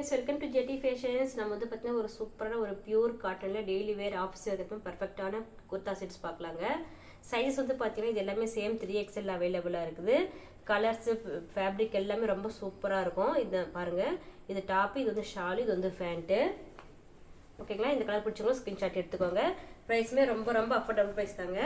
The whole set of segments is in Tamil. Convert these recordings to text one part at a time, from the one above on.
Friends, welcome to Jetty Fashions. நம்ம வந்து பார்த்தீங்கன்னா ஒரு சூப்பரான ஒரு பியூர் காட்டனில் டெய்லி வேர் ஆஃபீஸ் வரைக்கும் பர்ஃபெக்டான குர்தா செட்ஸ் பார்க்கலாங்க. சைஸ் வந்து பார்த்தீங்கன்னா இது எல்லாமே சேம் 3XL அவைலபிளாக இருக்குது. கலர்ஸு ஃபேப்ரிக் எல்லாமே ரொம்ப சூப்பராக இருக்கும். இது பாருங்கள், இது டாப்பு, இது வந்து ஷாலு, இது வந்து ஃபேண்ட்டு. ஓகேங்களா, இந்த கலர் பிடிச்சவங்களும் ஸ்க்ரீன்ஷாட் எடுத்துக்கோங்க. ப்ரைஸுமே ரொம்ப ரொம்ப அஃபோர்டபுள் ப்ரைஸ் தாங்க.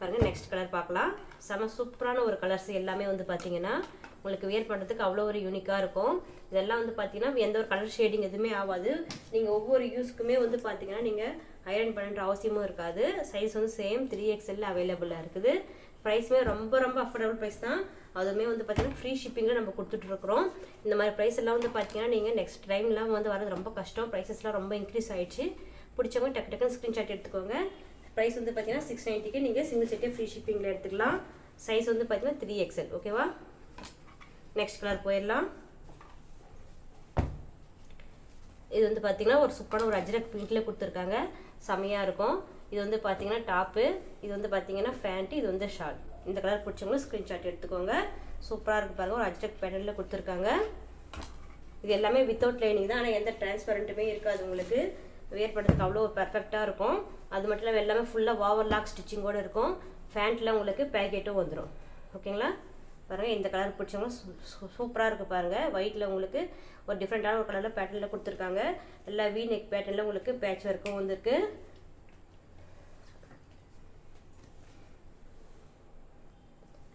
பாருங்கள், நெக்ஸ்ட் கலர் பார்க்கலாம். செம சூப்பரான ஒரு கலர்ஸ் எல்லாமே வந்து பார்த்தீங்கன்னா உங்களுக்கு வியர் பண்ணுறதுக்கு அவ்வளோ ஒரு யூனிக்காக இருக்கும். இதெல்லாம் வந்து பார்த்தீங்கன்னா எந்த ஒரு கலர் ஷேடிங் எதுவுமே ஆகாது. நீங்கள் ஒவ்வொரு யூஸ்க்குமே வந்து பார்த்தீங்கன்னா நீங்கள் ஐரன் பண்ணுற அவசியமும் இருக்காது. சைஸ் வந்து சேம் 3XL அவைலபிளாக இருக்குது. ப்ரைஸுமே ரொம்ப ரொம்ப அஃபோர்டபுள் ப்ரைஸ் தான். அதுவுமே வந்து பார்த்தீங்கன்னா ஃப்ரீ ஷிப்பிங்கில் நம்ம கொடுத்துட்ருக்குறோம். இந்த மாதிரி ப்ரைஸ் எல்லாம் வந்து பார்த்தீங்கன்னா நீங்கள் நெக்ஸ்ட் டைம்லாம் வந்து வரது ரொம்ப கஷ்டம். ப்ரைஸஸ்லாம் ரொம்ப இன்க்ரீஸ் ஆகிடுச்சு. பிடிச்சவங்க டக்கு டக்குன்னு ஸ்க்ரீன்ஷாட் எடுத்துக்கோங்க. ப்ரைஸ் வந்து பார்த்தீங்கன்னா 690க்கு நீங்கள் சிங்கிள் செட்டே ஃப்ரீ ஷிப்பிங்கில் எடுத்துக்கலாம். சைஸ் வந்து பார்த்தீங்கன்னா 3XL. ஓகேவா, நெக்ஸ்ட் கலர் போயிடலாம். இது வந்து பார்த்தீங்கன்னா ஒரு சூப்பரான ஒரு அஜ்ரக் பிரிண்ட்ல கொடுத்துருக்காங்க. செமையாக இருக்கும். இது வந்து பார்த்தீங்கன்னா டாப்பு, இது வந்து பார்த்தீங்கன்னா ஃபேண்ட்டு, இது வந்து ஷால். இந்த கலர் பிடிச்சவங்களும் ஸ்க்ரீன்ஷாட் எடுத்துக்கோங்க. சூப்பராக இருக்குது பாருங்கள். ஒரு அஜ்ரக் பேட்டர்னில் கொடுத்துருக்காங்க. இது எல்லாமே வித்தவுட் லைனிங் தான், ஆனால் எந்த டிரான்ஸ்பரண்ட்டுமே இருக்காது. உங்களுக்கு வியர் பண்ணுறதுக்கு அவ்வளோ பர்ஃபெக்டாக இருக்கும். அது மட்டும் இல்லாமல் எல்லாமே ஃபுல்லாக ஓவர்லாக் ஸ்டிச்சிங்கோடு இருக்கும். ஃபேண்ட்டில் உங்களுக்கு பேக்கெட்டும் வந்துடும். ஓகேங்களா, பாருங்கள், இந்த கலர் பிடிச்சவங்க சூப்பராக இருக்குது பாருங்கள். ஒயிட்டில் உங்களுக்கு ஒரு டிஃப்ரெண்ட்டான ஒரு கலரில் பேட்டர்னில் கொடுத்துருக்காங்க. எல்லா வி நெக் பேட்டர்னில் உங்களுக்கு பேட்ச் ஒர்க்கும் வந்துருக்கு.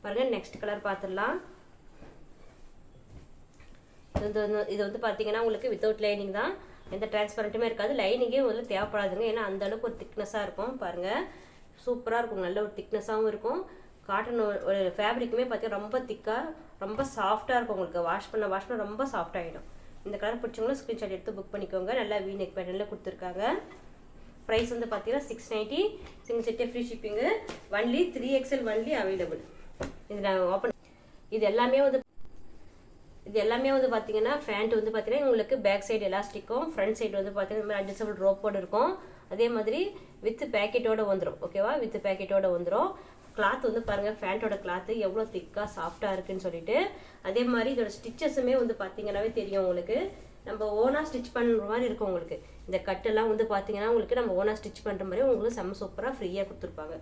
பாருங்கள், நெக்ஸ்ட் கலர் பார்த்துடலாம். இது வந்து பார்த்தீங்கன்னா உங்களுக்கு வித்தவுட் லைனிங் தான், எந்த டிரான்ஸ்பரண்ட்டுமே இருக்காது. லைனிங்கே வந்து தேவைப்படாதுங்க, ஏன்னா அந்த அளவுக்கு ஒரு திக்னஸாக இருக்கும். பாருங்கள், சூப்பராக இருக்கும். நல்ல ஒரு திக்னஸாகவும் இருக்கும். காட்டன் ஒரு ஃபேப்ரிக்குமே பார்த்தீங்கன்னா ரொம்ப திக்காக ரொம்ப சாஃப்டாக இருக்கும். உங்களுக்கு வாஷ் பண்ண ரொம்ப சாஃப்டாகிடும். இந்த கலர் பிடிச்சவங்களும் ஸ்க்ரீன்ஷாட் எடுத்து புக் பண்ணிக்கோங்க. நல்லா வி நெக் பேட்டர்னில் கொடுத்துருக்காங்க. ப்ரைஸ் வந்து பார்த்தீங்கன்னா 690, சிங்கிள் செட்டே free shipping. Only 3XL only available. இது நான் ஓப்பன் இது எல்லாமே வந்து பார்த்தீங்கன்னா ஃபேண்ட் வந்து பார்த்தீங்கன்னா உங்களுக்கு பேக் சைடு எலாஸ்டிக்கும், ஃப்ரண்ட் சைடு வந்து பார்த்தீங்கன்னா இந்த மாதிரி அட்ஜஸ்டபிள் ரோப்போடு இருக்கும். அதே மாதிரி வித் பேக்கெட்டோடு வந்துடும். ஓகேவா, வித் பேக்கெட்டோடு வந்துடும். கிளாத் வந்து பாருங்கள், ஃபேண்ட்டோட கிளாத்து எவ்வளோ திக்காக சாஃப்டாக இருக்குன்னு சொல்லிட்டு. அதே மாதிரி இதோட ஸ்டிச்சஸுமே வந்து பார்த்தீங்கன்னாவே தெரியும் உங்களுக்கு. நம்ம ஓனாக ஸ்டிச் பண்ணுற மாதிரி இருக்கும். உங்களுக்கு இந்த கட்டெல்லாம் வந்து பார்த்தீங்கன்னா உங்களுக்கு நம்ம ஓனாக ஸ்டிச் பண்ணுற மாதிரி உங்களுக்கு செம்ம சூப்பராக ஃப்ரீயாக கொடுத்துருப்பாங்க.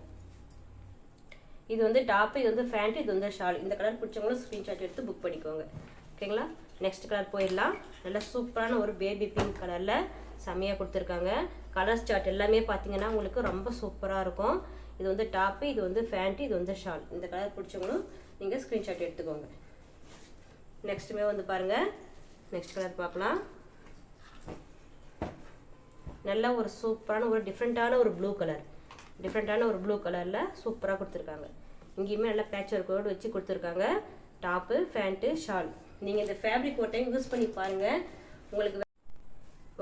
இது வந்து டாப்பு, இது வந்து ஃபேண்ட், இது வந்து ஷால். இந்த கலர் பிடிச்சவங்களும் ஸ்க்ரீன்ஷாட் எடுத்து புக் பண்ணிக்கோங்க. ஓகேங்களா, நெக்ஸ்ட் கலர் போயிடலாம். நல்லா சூப்பரான ஒரு பேபி பிங்க் கலரில் செம்மையாக கொடுத்துருக்காங்க. கலர் சார்ட் எல்லாமே பார்த்தீங்கன்னா உங்களுக்கு ரொம்ப சூப்பராக இருக்கும். இது வந்து டாப்பு, இது வந்து ஃபேண்ட்டு, இது வந்து ஷால். இந்த கலர் பிடிச்சவங்களும் நீங்கள் ஸ்க்ரீன்ஷாட் எடுத்துக்கோங்க. நெக்ஸ்ட்டுமே வந்து பாருங்கள், நெக்ஸ்ட் கலர் பார்க்கலாம். நல்ல ஒரு சூப்பரான ஒரு டிஃப்ரெண்ட்டான ஒரு ப்ளூ கலரில் சூப்பராக கொடுத்துருக்காங்க. இங்கேயுமே நல்லா பேட்ச் ஒர்க்கோடு வச்சு கொடுத்துருக்காங்க. Top, pant, shawl. நீங்கள் இந்த ஃபேப்ரிக் ஒரு டைம் யூஸ் பண்ணி பாருங்கள் உங்களுக்கு.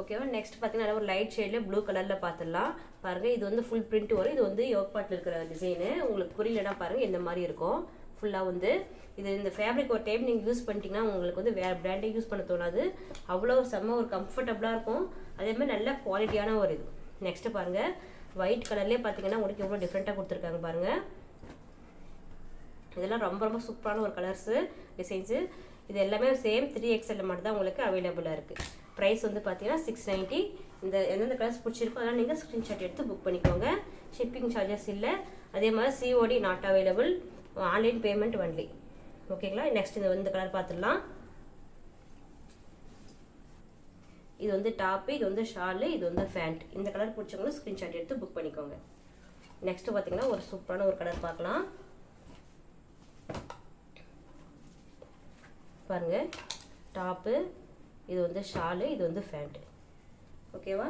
ஓகேவா, நெக்ஸ்ட் பார்த்தீங்கன்னா ஒரு லைட் ஷேடில் ப்ளூ கலரில் பார்த்துடலாம். பாருங்கள், இது வந்து ஃபுல் பிரிண்ட் வரும். இது வந்து யோக் பாட்டில் இருக்கிற டிசைனு. உங்களுக்கு புரியலன்னா பாருங்கள், இந்த மாதிரி இருக்கும். ஃபுல்லாக வந்து இந்த ஃபேப்ரிக் ஒரு டைம் நீங்கள் யூஸ் பண்ணிட்டீங்கன்னா உங்களுக்கு வந்து வேறு பிராண்டே யூஸ் பண்ண தோணாது. அவ்வளோ செம்ம ஒரு கம்ஃபர்டபுளாக இருக்கும். அதேமாதிரி நல்ல குவாலிட்டியான ஒரு இது. நெக்ஸ்ட்டு பாருங்கள், ஒயிட் கலர்லேயே பார்த்தீங்கன்னா உங்களுக்கு எவ்வளோ டிஃப்ரெண்ட்டாக கொடுத்துருக்காங்க பாருங்கள். இதெல்லாம் ரொம்ப ரொம்ப சூப்பரான ஒரு கலர்ஸு, டிசைன்ஸு. இது எல்லாமே சேம் 3XL மட்டும் தான் உங்களுக்கு அவைலபிளாக இருக்குது. ப்ரைஸ் வந்து பார்த்தீங்கன்னா 690. இந்த எந்தெந்த கலர்ஸ் பிடிச்சிருக்கோ அதெல்லாம் நீங்கள் ஸ்க்ரீன்ஷாட் எடுத்து புக் பண்ணிக்கோங்க. ஷிப்பிங் சார்ஜஸ் இல்லை. அதே மாதிரி COD not available, online payment only. ஓகேங்களா, நெக்ஸ்ட் இந்த கலர் பார்த்துடலாம். இது வந்து டாப்பு, இது வந்து ஷாலு, இது வந்து ஃபேண்ட். இந்த கலர் பிடிச்சவங்களும் ஸ்க்ரீன்ஷாட் எடுத்து புக் பண்ணிக்கோங்க. நெக்ஸ்ட் பார்த்தீங்கன்னா ஒரு சூப்பரான ஒரு கலர் பார்க்கலாம். பாருங்கள், டாப்பு, இது வந்து ஷாலு, இது வந்து ஃபேண்ட்டு. ஓகேவா,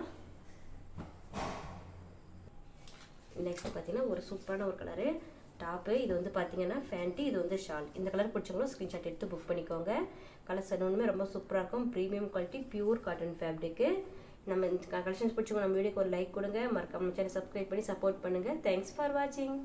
நெக்ஸ்ட் பார்த்தீங்கன்னா ஒரு சூப்பரான ஒரு கலரு. டாப்பு, இது வந்து பார்த்தீங்கன்னா ஃபேண்ட்டு, இது வந்து ஷால். இந்த கலர் பிடிச்சவங்களும் ஸ்க்ரீன்ஷாட் எடுத்து புக் பண்ணிக்கோங்க. கலர்ஸ் இன்னொன்றுமே ரொம்ப சூப்பராக இருக்கும். Premium quality pure cotton fabric. நம்ம இந்த கலெக்ஷன்ஸ் பிடிச்சவங்க நம்ம வீடியோக்கு ஒரு லைக் கொடுங்க. மறக்காம சேனல் சப்ஸ்கிரைப் பண்ணி சப்போர்ட் பண்ணுங்கள். தேங்க்ஸ் ஃபார் வாட்சிங்.